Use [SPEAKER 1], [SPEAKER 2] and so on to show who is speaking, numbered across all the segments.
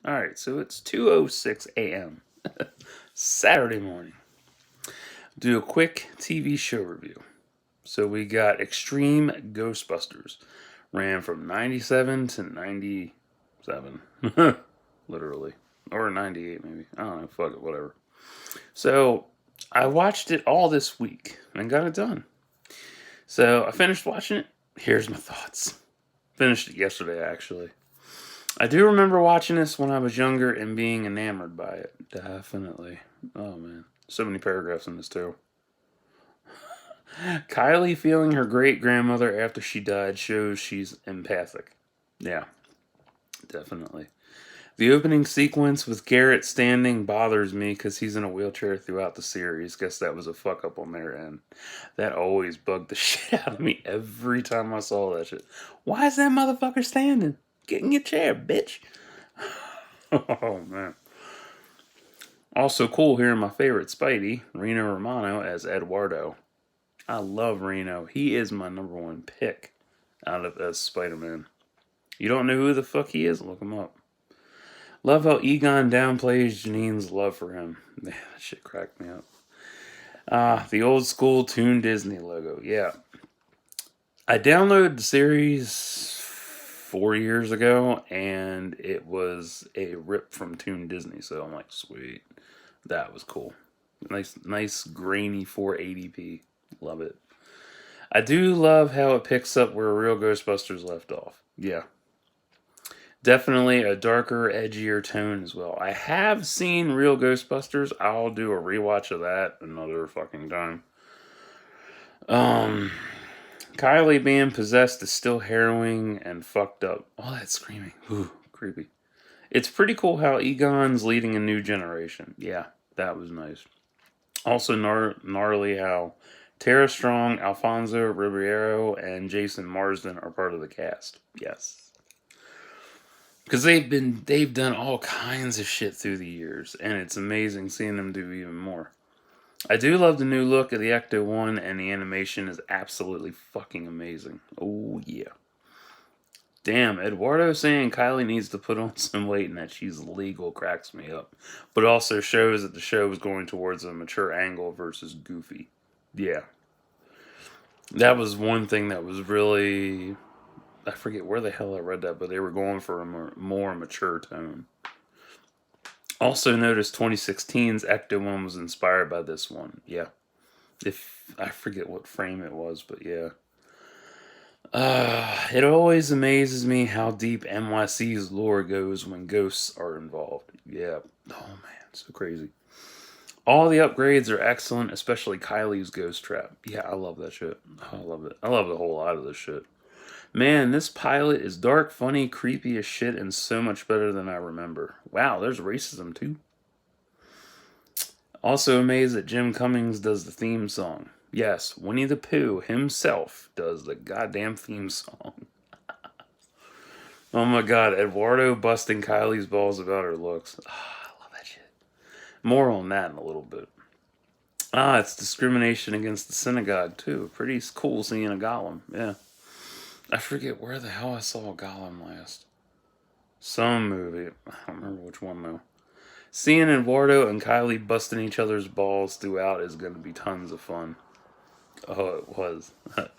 [SPEAKER 1] Alright, so it's 2:06 a.m. Saturday morning. Do a quick TV show review. So we got Extreme Ghostbusters. Ran from 97 to 97. Literally. Or 98 maybe. I don't know, fuck it, whatever. So I watched it all this week and got it done. So I finished watching it. Here's my thoughts. Finished it yesterday actually. I do remember watching this when I was younger and being enamored by it. Definitely. Oh man. So many paragraphs in this too. Kylie feeling her great grandmother after she died shows she's empathic. Yeah, definitely. The opening sequence with Garrett standing bothers me because he's in a wheelchair throughout the series. Guess that was a fuck up on their end. That always bugged the shit out of me every time I saw that shit. Why is that motherfucker standing? Get in your chair, bitch. Oh man. Also cool hearing my favorite Spidey, Reno Romano, as Eduardo. I love Reno. He is my number one pick out of as Spider-Man. You don't know who the fuck he is? Look him up. Love how Egon downplays Janine's love for him. Man, that shit cracked me up. The old school Toon Disney logo. Yeah. I downloaded the series 4 years ago, and it was a rip from Toon Disney. So I'm like, sweet. That was cool. Nice grainy 480p. Love it. I do love how it picks up where Real Ghostbusters left off. Yeah. Definitely a darker, edgier tone as well. I have seen Real Ghostbusters. I'll do a rewatch of that another fucking time. Um, Kylie being possessed is still harrowing and fucked up. All that screaming. Ooh, creepy. It's pretty cool how Egon's leading a new generation. Yeah, that was nice. Also gnarly how Tara Strong, Alfonso Ribeiro, and Jason Marsden are part of the cast. Yes, because they've done all kinds of shit through the years, and it's amazing seeing them do even more. I do love the new look of the Ecto One, and the animation is absolutely fucking amazing. Oh yeah. Damn, Eduardo saying Kylie needs to put on some weight and that she's legal cracks me up. But also shows that the show is going towards a mature angle versus goofy. Yeah. That was one thing that was really. I forget where the hell I read that, but they were going for a more mature tone. Also noticed 2016's Ecto one was inspired by this one. Yeah. If I forget what frame it was, but yeah. It always amazes me how deep NYC's lore goes when ghosts are involved. Yeah. Oh man, so crazy. All the upgrades are excellent, especially Kylie's ghost trap. Yeah, I love that shit. I love it. I love the whole lot of this shit. Man, this pilot is dark, funny, creepy as shit, and so much better than I remember. Wow, there's racism too. Also amazed that Jim Cummings does the theme song. Yes, Winnie the Pooh himself does the goddamn theme song. Oh my god, Eduardo busting Kylie's balls about her looks. I love that shit. More on that in a little bit. It's discrimination against the synagogue too. Pretty cool seeing a golem. Yeah. I forget where the hell I saw a golem last. Some movie. I don't remember which one though. Seeing Eduardo and Kylie busting each other's balls throughout is going to be tons of fun. Oh, it was.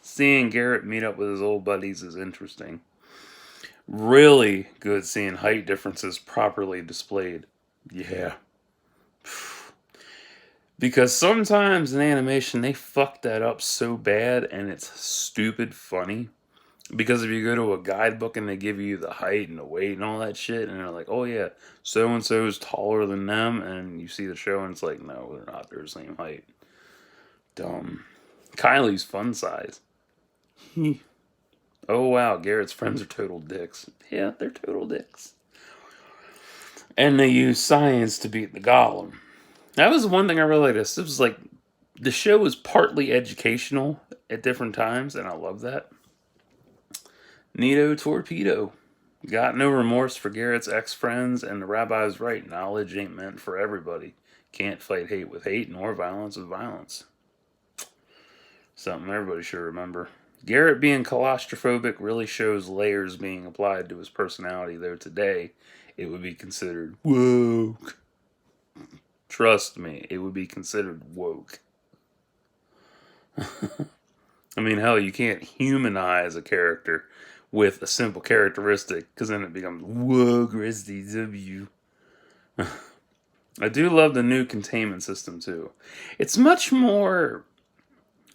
[SPEAKER 1] Seeing Garrett meet up with his old buddies is interesting. Really good seeing height differences properly displayed. Yeah. Because sometimes in animation they fuck that up so bad and it's stupid funny. Because if you go to a guidebook and they give you the height and the weight and all that shit, and they're like, oh yeah, so and so is taller than them, and you see the show and it's like, no, they're not, they're the same height. Dumb. Kylie's fun size. Oh wow, Garrett's friends are total dicks. Yeah, they're total dicks. And they use science to beat the golem. That was one thing I really liked. This was like the show was partly educational at different times, and I love that. Nito Torpedo. Got no remorse for Garrett's ex-friends, and the rabbi's right. Knowledge ain't meant for everybody. Can't fight hate with hate, nor violence with violence. Something everybody should remember. Garrett being claustrophobic really shows layers being applied to his personality, though today it would be considered woke. Trust me, it would be considered woke. I mean, hell, you can't humanize a character with a simple characteristic because then it becomes woke SDW. I do love the new containment system too. It's much more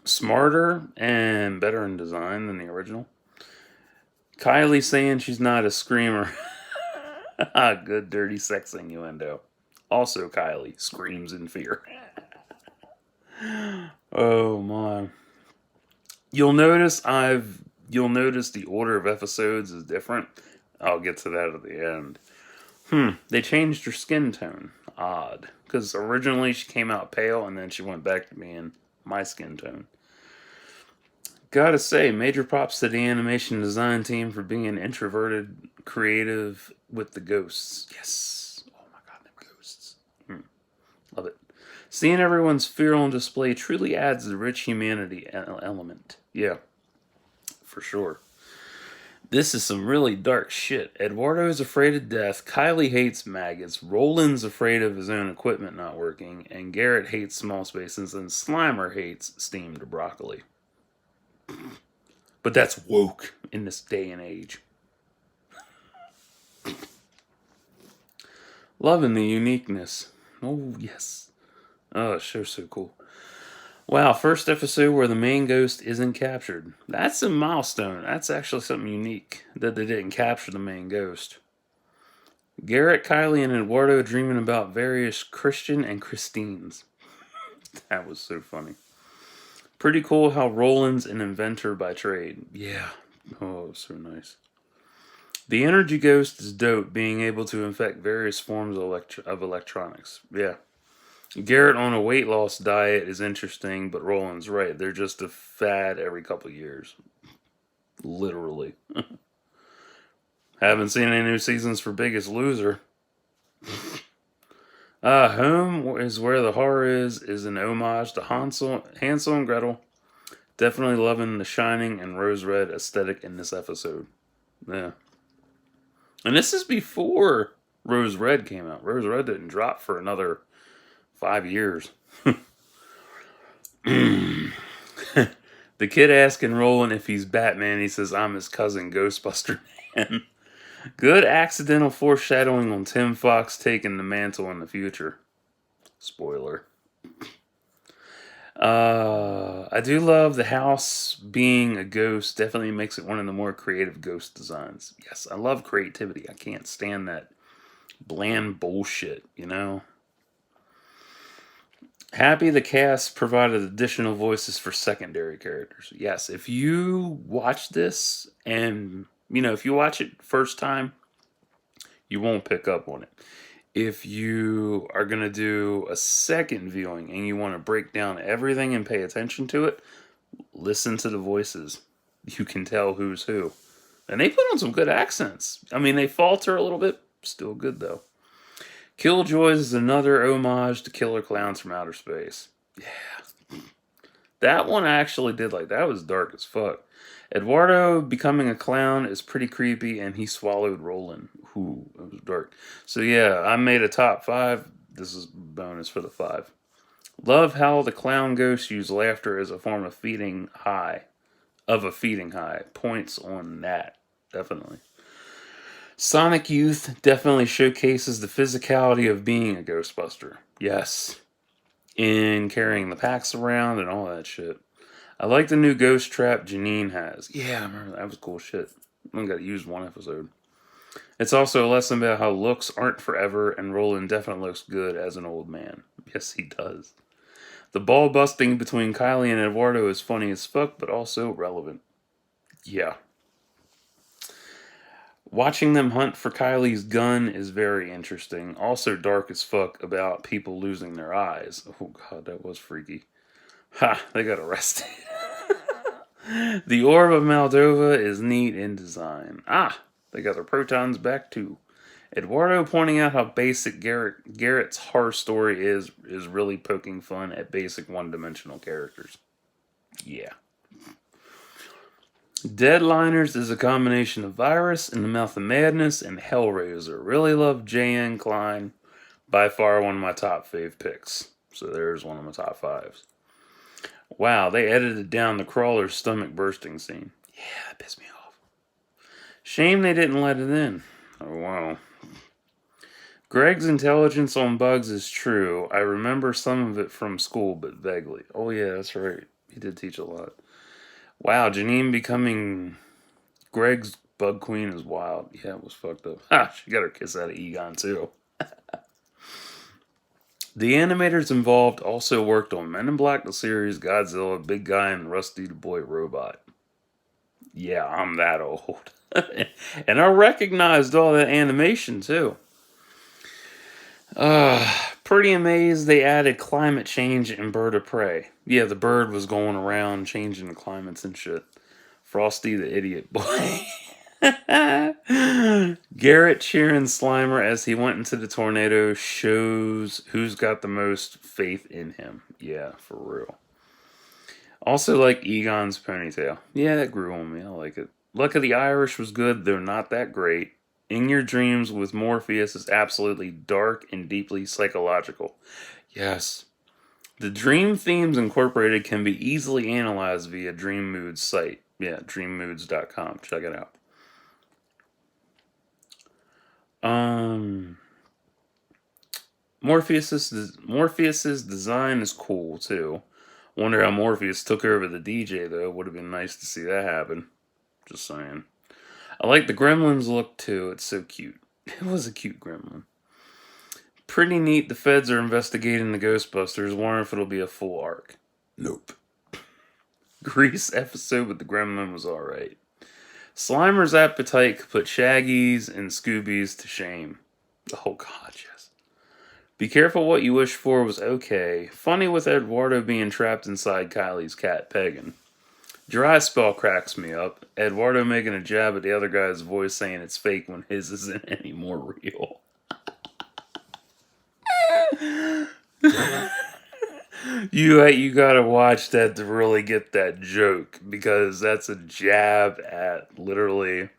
[SPEAKER 1] smarter and better in design than the original. Kylie saying she's not a screamer. Good dirty sex innuendo. Also, Kylie screams in fear. Oh my. You'll notice the order of episodes is different. I'll get to that at the end. They changed her skin tone. Odd. Because originally she came out pale and then she went back to being my skin tone. Gotta say, major props to the animation design team for being introverted, creative with the ghosts. Yes. Oh my god, them ghosts. Love it. Seeing everyone's fear on display truly adds the rich humanity element. Yeah, for sure. This is some really dark shit. Eduardo's afraid of death, Kylie hates maggots, Roland's afraid of his own equipment not working, and Garrett hates small spaces, and Slimer hates steamed broccoli. But that's woke in this day and age. Loving the uniqueness. Oh, yes. Oh, the show's so cool. Wow, first episode where the main ghost isn't captured. That's a milestone. That's actually something unique that they didn't capture the main ghost. Garrett, Kylie, and Eduardo dreaming about various Christian and Christines. That was so funny. Pretty cool how Roland's an inventor by trade. Yeah. Oh, so nice. The energy ghost is dope, being able to infect various forms of electronics. Yeah. Garrett on a weight loss diet is interesting, but Roland's right. They're just a fad every couple years. Literally. Haven't seen any new seasons for Biggest Loser. Home is where the horror is an homage to Hansel and Gretel. Definitely loving the shining and rose red aesthetic in this episode. Yeah. And this is before Rose Red came out. Rose Red didn't drop for another 5 years. The kid asking Roland if he's Batman. He says, I'm his cousin, Ghostbuster Man. Good accidental foreshadowing on Tim Fox taking the mantle in the future. Spoiler. I do love the house being a ghost. Definitely makes it one of the more creative ghost designs. Yes, I love creativity. I can't stand that bland bullshit, you know? Happy the cast provided additional voices for secondary characters. Yes, if you watch this and, if you watch it first time, you won't pick up on it. If you are going to do a second viewing and you want to break down everything and pay attention to it, listen to the voices. You can tell who's who. And they put on some good accents. I mean, they falter a little bit, still good though. Killjoys is another homage to Killer Clowns from Outer Space. Yeah. That one I actually did like. That was dark as fuck. Eduardo becoming a clown is pretty creepy, and he swallowed Roland. Ooh, it was dark. So yeah, I made a top 5. This is bonus for the 5. Love how the clown ghosts use laughter as a form of feeding high. Points on that. Definitely. Sonic Youth definitely showcases the physicality of being a Ghostbuster. Yes. In carrying the packs around and all that shit. I like the new ghost trap Janine has. Yeah, I remember that was cool shit. I only got used one episode. It's also a lesson about how looks aren't forever, and Roland definitely looks good as an old man. Yes, he does. The ball busting between Kylie and Eduardo is funny as fuck, but also relevant. Yeah. Watching them hunt for Kylie's gun is very interesting. Also dark as fuck about people losing their eyes. Oh god, that was freaky. Ha, they got arrested. The Orb of Moldova is neat in design. They got their protons back too. Eduardo pointing out how basic Garrett's horror story is really poking fun at basic one-dimensional characters. Yeah. Deadliners is a combination of Virus and the Mouth of Madness and Hellraiser. Really love J.N. Klein. By far one of my top fave picks. So there's one of my top fives. Wow, they edited down the crawler's stomach bursting scene. Yeah, that pissed me off. Shame they didn't let it in. Oh, wow. Greg's intelligence on bugs is true. I remember some of it from school, but vaguely. Oh, yeah, that's right. He did teach a lot. Wow, Janine becoming Greg's bug queen is wild. Yeah, it was fucked up. Ha, she got her kiss out of Egon, too. The animators involved also worked on Men in Black, the series, Godzilla, Big Guy, and Rusty the Boy Robot. Yeah, I'm that old. And I recognized all that animation, too. Pretty amazed they added climate change and Bird of Prey. Yeah, the bird was going around changing the climates and shit. Frosty the idiot boy. Garrett cheering Slimer as he went into the tornado shows who's got the most faith in him. Yeah, for real. Also like Egon's ponytail. Yeah, that grew on me. I like it. Luck of the Irish was good, though not that great. In Your Dreams with Morpheus is absolutely dark and deeply psychological. Yes. The dream themes incorporated can be easily analyzed via Dream Moods site. Yeah, dreammoods.com. Check it out. Morpheus's design is cool too. Wonder how Morpheus took over the DJ though. Would have been nice to see that happen. Just saying. I like the Gremlins look too. It's so cute. It was a cute Gremlin. Pretty neat. The feds are investigating the Ghostbusters. Wonder if it'll be a full arc. Nope. Grease episode with the Gremlin was alright. Slimer's appetite could put Shaggy's and Scooby's to shame. Oh god, yes. Be careful what you wish for was okay. Funny with Eduardo being trapped inside Kylie's cat, Pagan. Dry spell cracks me up. Eduardo making a jab at the other guy's voice saying it's fake when his isn't any more real. You gotta watch that to really get that joke, because that's a jab at literally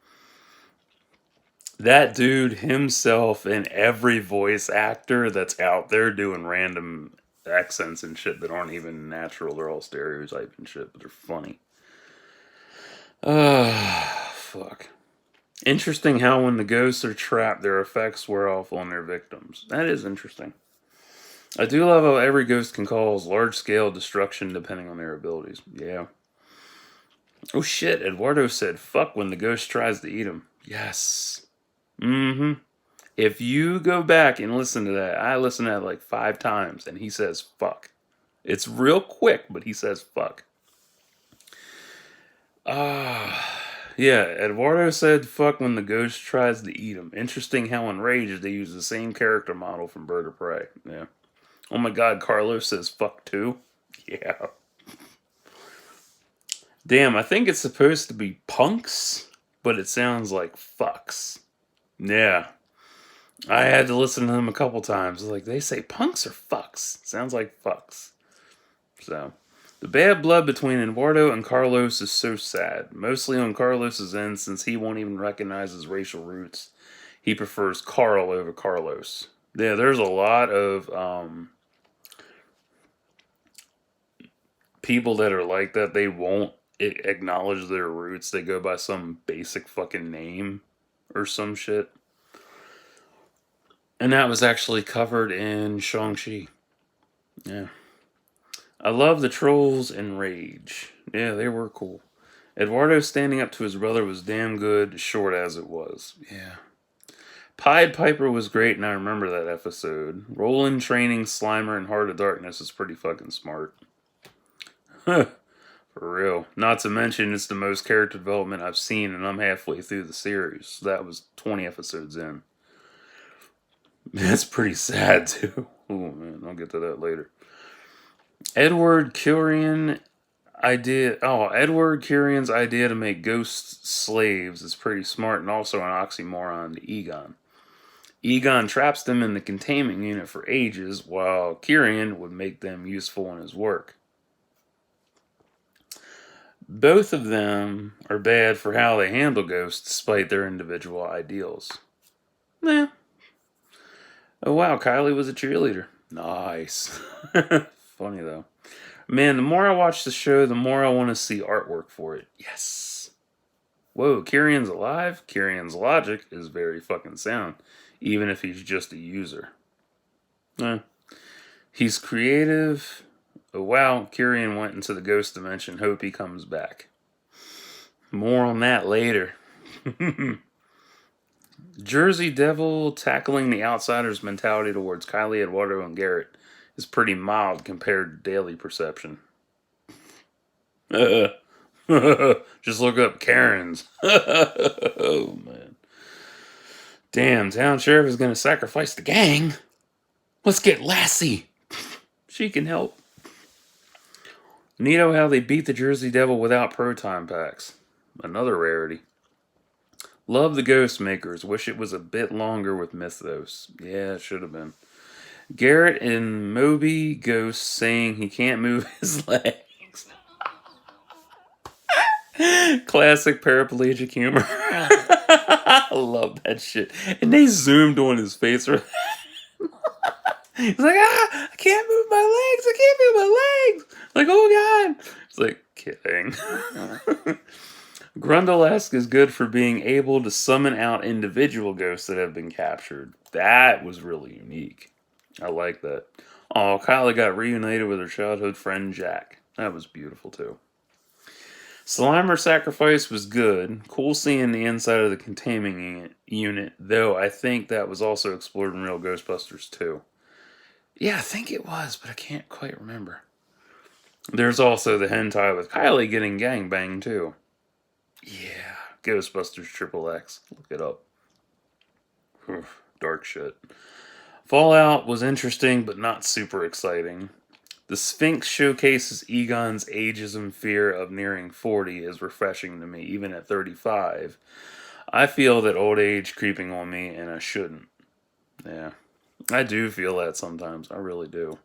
[SPEAKER 1] that dude himself and every voice actor that's out there doing random accents and shit that aren't even natural. They're all stereotype and shit, but they're funny. Fuck. Interesting how when the ghosts are trapped, their effects wear off on their victims. That is interesting. I do love how every ghost can cause large-scale destruction depending on their abilities. Yeah. Oh shit, Eduardo said fuck when the ghost tries to eat him. Yes. Mm-hmm. If you go back and listen to that, I listened to that like 5 times, and he says fuck. It's real quick, but he says fuck. Yeah, Eduardo said fuck when the ghost tries to eat him. Interesting how in Rage they use the same character model from Bird of Prey. Yeah. Oh my god, Carlos says fuck too? Yeah. Damn, I think it's supposed to be punks, but it sounds like fucks. Yeah. I had to listen to them a couple times. Like, they say punks or fucks. Sounds like fucks. So, the bad blood between Eduardo and Carlos is so sad. Mostly on Carlos's end, since he won't even recognize his racial roots. He prefers Carl over Carlos. Yeah, there's a lot of people that are like that. They won't acknowledge their roots. They go by some basic fucking name or some shit. And that was actually covered in Shang-Chi. Yeah. I love the trolls in Rage. Yeah, they were cool. Eduardo standing up to his brother was damn good, short as it was. Yeah. Pied Piper was great, and I remember that episode. Roland training Slimer in Heart of Darkness is pretty fucking smart. For real. Not to mention, it's the most character development I've seen, and I'm halfway through the series. That was 20 episodes in. That's pretty sad, too. Oh, man, I'll get to that later. Edward Curian's idea to make ghosts slaves is pretty smart and also an oxymoron to Egon. Egon traps them in the containment unit for ages, while Curian would make them useful in his work. Both of them are bad for how they handle ghosts despite their individual ideals. Nah. Oh wow, Kylie was a cheerleader. Nice. Funny though. Man, the more I watch the show, the more I want to see artwork for it. Yes. Whoa, Kyrion's alive? Kyrion's logic is very fucking sound, even if he's just a user. He's creative. Oh wow, Kyrion went into the ghost dimension. Hope he comes back. More on that later. Jersey Devil tackling the outsider's mentality towards Kylie, Eduardo, and Garrett is pretty mild compared to daily perception. Just look up Karen's. Oh, man. Damn, town sheriff is going to sacrifice the gang. Let's get Lassie. She can help. Neato how they beat the Jersey Devil without proton packs. Another rarity. Love the Ghost Makers. Wish it was a bit longer with Mythos. Yeah, it should have been. Garrett and Moby Ghost saying he can't move his legs. Classic paraplegic humor. I love that shit. And they zoomed on his face. He's like, I can't move my legs. I can't move my legs. Like, oh God. It's like, kidding. Grundlesque is good for being able to summon out individual ghosts that have been captured. That was really unique. I like that. Oh, Kylie got reunited with her childhood friend Jack. That was beautiful too. Slimer Sacrifice was good. Cool seeing the inside of the containment unit, though I think that was also explored in Real Ghostbusters too. Yeah, I think it was, but I can't quite remember. There's also the hentai with Kylie getting gangbanged too. Yeah, Ghostbusters XXX. Look it up. Oof, dark shit. Fallout was interesting, but not super exciting. The Sphinx showcases Egon's ageism fear of nearing 40 is refreshing to me, even at 35. I feel that old age creeping on me, and I shouldn't. Yeah, I do feel that sometimes. I really do.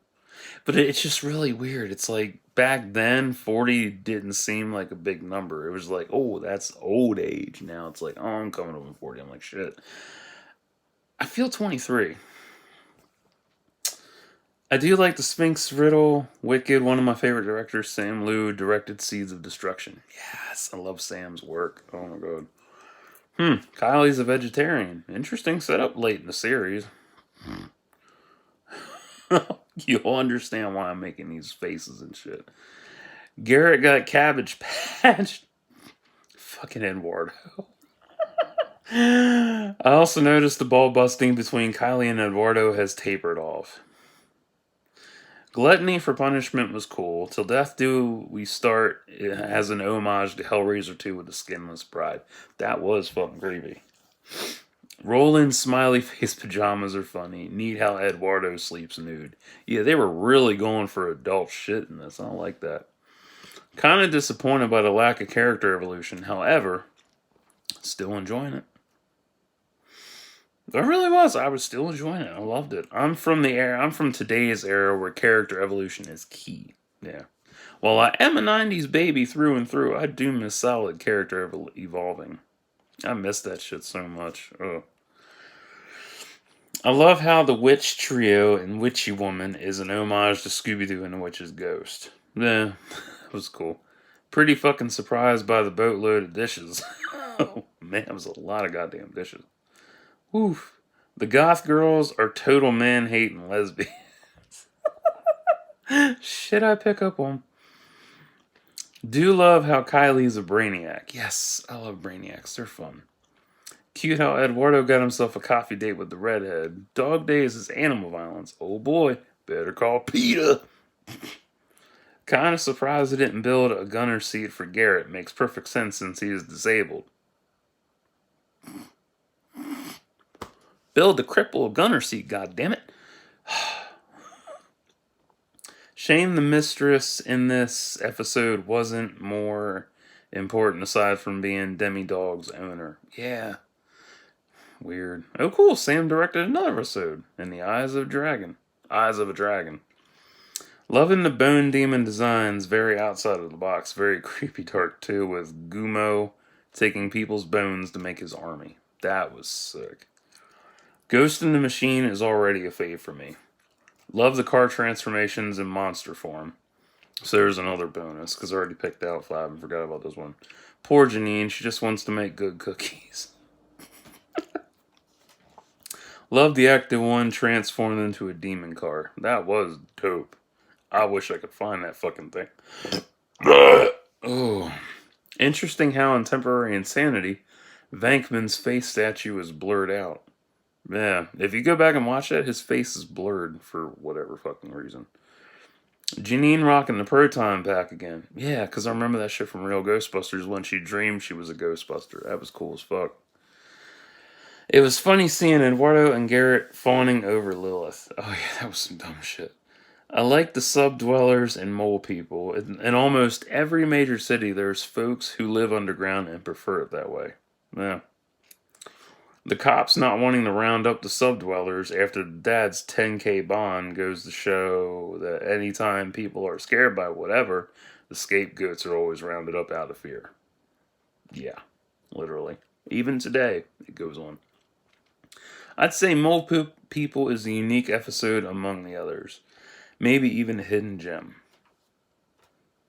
[SPEAKER 1] But it's just really weird. It's like back then, 40 didn't seem like a big number. It was like, oh, that's old age. Now it's like, oh, I'm coming up on 40. I'm like, shit. I feel 23. I do like the Sphinx riddle. Wicked, one of my favorite directors, Sam Liu, directed Seeds of Destruction. Yes, I love Sam's work. Oh my god. Kylie's a vegetarian. Interesting setup late in the series. You'll understand why I'm making these faces and shit. Garrett got cabbage patched. Fucking Eduardo. I also noticed the ball busting between Kylie and Eduardo has tapered off. Gluttony for Punishment was cool. Till Death Do We Start as an homage to Hellraiser 2 with the Skinless Bride. That was fucking creepy. Roland's smiley face pajamas are funny. Neat how Eduardo sleeps nude. Yeah, they were really going for adult shit in this. I don't like that. Kind of disappointed by the lack of character evolution. However, still enjoying it. I really was. I was still enjoying it. I loved it. I'm from today's era where character evolution is key. Yeah. While I am a 90s baby through and through, I do miss solid character evolving. I miss that shit so much. Oh. I love how the Witch Trio and Witchy Woman is an homage to Scooby-Doo and the Witch's Ghost. Yeah, that was cool. Pretty fucking surprised by the boatload of dishes. Oh, man, it was a lot of goddamn dishes. Oof. The goth girls are total man-hating lesbians. Shit I pick up on. Do love how Kylie's a brainiac. Yes, I love brainiacs. They're fun. Cute how Eduardo got himself a coffee date with the redhead. Dog days is animal violence. Oh boy, better call PETA. Kinda surprised they didn't build a gunner seat for Garrett. Makes perfect sense since he is disabled. Build the cripple a gunner seat, goddammit. Shame the mistress in this episode wasn't more important aside from being Demidog's owner. Yeah. Weird. Oh cool, Sam directed another episode. In the Eyes of a Dragon. Loving the Bone Demon designs, very outside of the box, very creepy dark too, with Gumo taking people's bones to make his army. That was sick. Ghost in the Machine is already a fave for me. Love the car transformations in monster form. So there's another bonus, because I already picked out 5 and forgot about this one. Poor Janine, she just wants to make good cookies. Love the Active 1 transformed into a demon car. That was dope. I wish I could find that fucking thing. Oh. Interesting how in Temporary Insanity, Vankman's face statue is blurred out. Yeah, if you go back and watch that, his face is blurred for whatever fucking reason. Janine rocking the proton pack again. Yeah, because I remember that shit from Real Ghostbusters when she dreamed she was a Ghostbuster. That was cool as fuck. It was funny seeing Eduardo and Garrett fawning over Lilith. Oh yeah, that was some dumb shit. I like the subdwellers and mole people. In almost every major city, there's folks who live underground and prefer it that way. Yeah. The cops not wanting to round up the subdwellers after the dad's 10K bond goes to show that anytime people are scared by whatever, the scapegoats are always rounded up out of fear. Yeah, literally. Even today, it goes on. I'd say Mole Poop People is a unique episode among the others. Maybe even a hidden gem.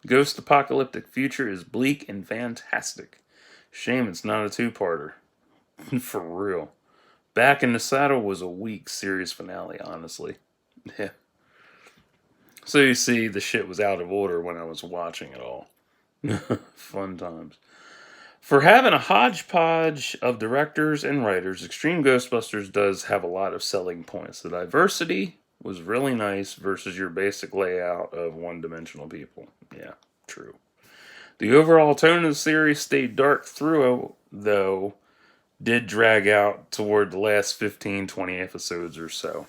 [SPEAKER 1] Ghost Apocalyptic Future is bleak and fantastic. Shame it's not a two-parter. For real. Back in the Saddle was a weak series finale, honestly. Yeah. So you see, the shit was out of order when I was watching it all. Fun times. For having a hodgepodge of directors and writers, Extreme Ghostbusters does have a lot of selling points. The diversity was really nice versus your basic layout of one-dimensional people. Yeah, true. The overall tone of the series stayed dark through, though, did drag out toward the last 15, 20 episodes or so.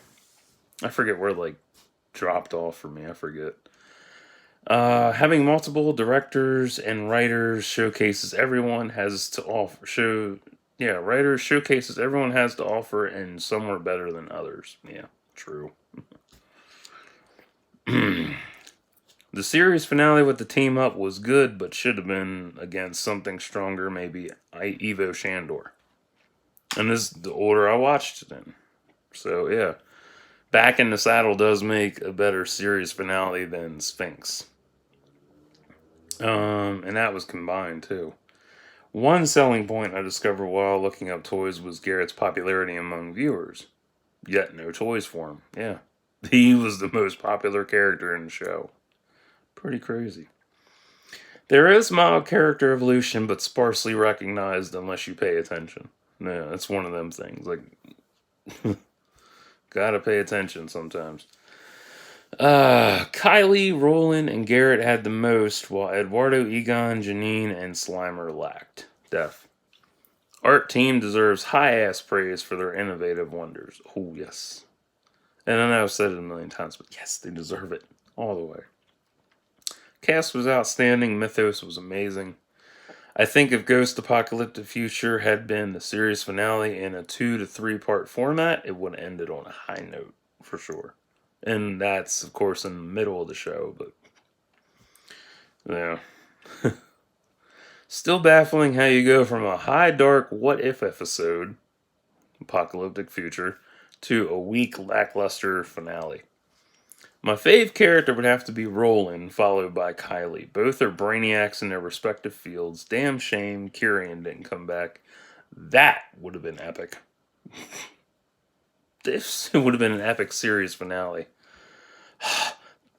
[SPEAKER 1] I forget where, like, dropped off for me. I forget. Having multiple directors and writers showcases everyone has to offer. Writers showcases everyone has to offer, and some are better than others. Yeah, true. The series finale with the team up was good, but should have been against something stronger, maybe Ivo Shandor. And this is the order I watched it in. So, yeah. Back in the Saddle does make a better series finale than Sphinx. And that was combined, too. One selling point I discovered while looking up toys was Garrett's popularity among viewers. Yet no toys for him. Yeah. He was the most popular character in the show. Pretty crazy. There is mild character evolution, but sparsely recognized unless you pay attention. Yeah, it's one of them things. Like, gotta pay attention sometimes. Kylie, Roland, and Garrett had the most, while Eduardo, Egon, Janine, and Slimer lacked. Def. Art team deserves high-ass praise for their innovative wonders. Oh, yes. And I know I've said it a million times, but yes, they deserve it. All the way. Cast was outstanding. Mythos was amazing. I think if Ghost Apocalyptic Future had been the series finale in a 2 to 3 part format, it would have ended on a high note, for sure. And that's, of course, in the middle of the show, but yeah. Still baffling how you go from a high dark what if episode, Apocalyptic Future, to a weak lackluster finale. My fave character would have to be Roland, followed by Kylie. Both are brainiacs in their respective fields. Damn shame Kyrian didn't come back. That would have been epic. This would have been an epic series finale.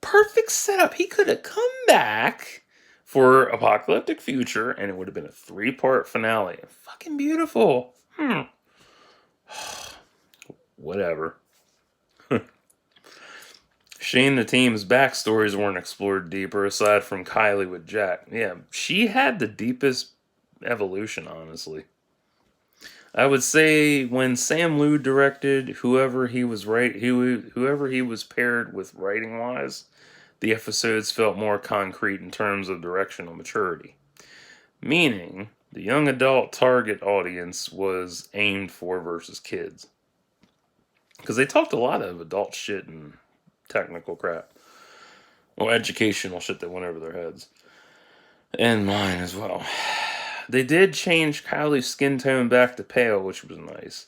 [SPEAKER 1] Perfect setup. He could have come back for Apocalyptic Future, and it would have been a 3-part finale. Fucking beautiful. Whatever. Shane the team's backstories weren't explored deeper, aside from Kylie with Jack. Yeah, she had the deepest evolution, honestly. I would say when Sam Liu directed, whoever he was paired with writing wise, the episodes felt more concrete in terms of directional maturity. Meaning, the young adult target audience was aimed for versus kids. Because they talked a lot of adult shit and technical crap. Well, educational shit that went over their heads. And mine as well. They did change Kylie's skin tone back to pale, which was nice.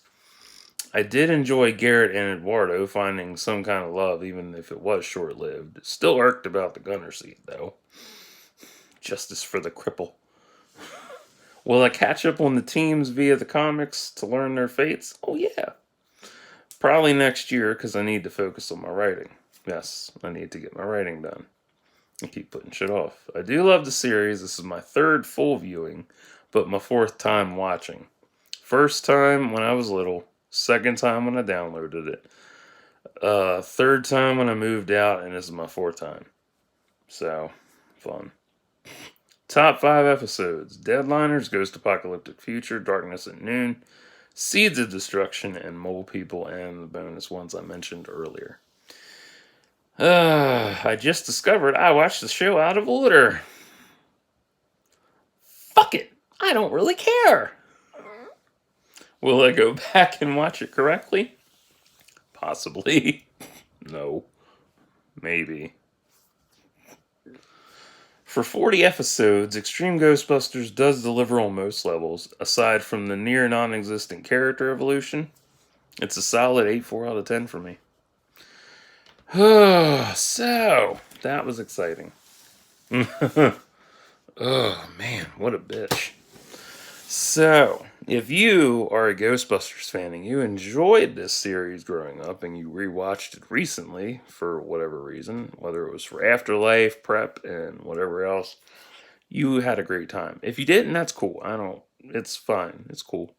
[SPEAKER 1] I did enjoy Garrett and Eduardo finding some kind of love, even if it was short-lived. Still irked about the gunner seat, though. Justice for the cripple. Will I catch up on the teams via the comics to learn their fates? Oh, yeah. Probably next year, because I need to focus on my writing. Yes, I need to get my writing done. I keep putting shit off. I do love the series. This is my third full viewing, but my fourth time watching. First time when I was little. Second time when I downloaded it. Third time when I moved out, and this is my fourth time. So, fun. Top 5 episodes. Deadliners, Ghost Apocalyptic Future, Darkness at Noon, Seeds of Destruction, and Mole People, and the bonus ones I mentioned earlier. I just discovered I watched the show out of order. Fuck it. I don't really care. Will I go back and watch it correctly? Possibly. No. Maybe. For 40 episodes, Extreme Ghostbusters does deliver on most levels, aside from the near non-existent character evolution. It's a solid 8.4 out of 10 for me. So, that was exciting. Oh, man, what a bitch. So, if you are a Ghostbusters fan and you enjoyed this series growing up and you rewatched it recently for whatever reason, whether it was for Afterlife, Prep, and whatever else, you had a great time. If you didn't, that's cool. It's fine. It's cool.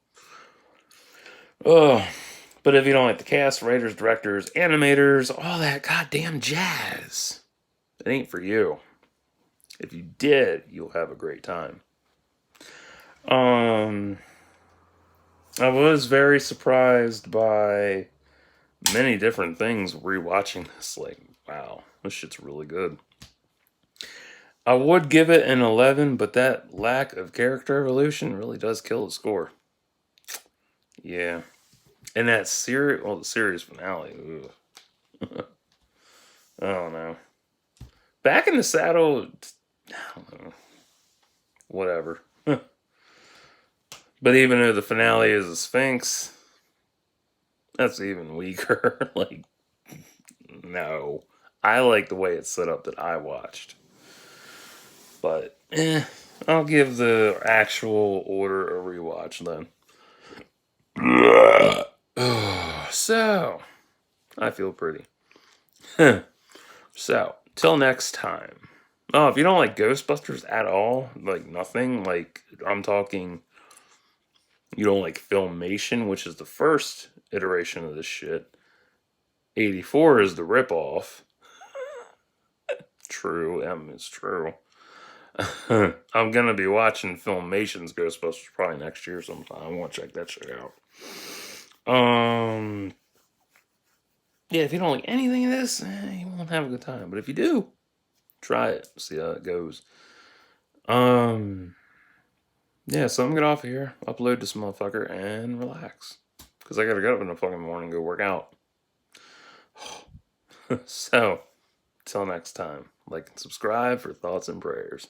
[SPEAKER 1] Oh, but if you don't like the cast, writers, directors, animators, all that goddamn jazz, it ain't for you. If you did, you'll have a great time. I was very surprised by many different things rewatching this. Like, wow, this shit's really good. I would give it an 11, but that lack of character evolution really does kill the score. Yeah. And that the series finale. I don't know. Back in the Saddle, I don't know. Whatever. But even though the finale is a Sphinx, that's even weaker. Like, no. I like the way it's set up that I watched. But, I'll give the actual order a rewatch then. So, I feel pretty. So, till next time. Oh, if you don't like Ghostbusters at all, like nothing, like I'm talking, you don't like Filmation, which is the first iteration of this shit. 84 is the ripoff. True, it's true. I'm gonna be watching Filmation's Ghostbusters probably next year sometime. I want to check that shit out. Yeah, if you don't like anything of this, you won't have a good time. But if you do, try it. See how it goes. Yeah, so I'm gonna get off of here, upload this motherfucker, and relax. Because I gotta get up in the fucking morning and go work out. So, till next time, like and subscribe for thoughts and prayers.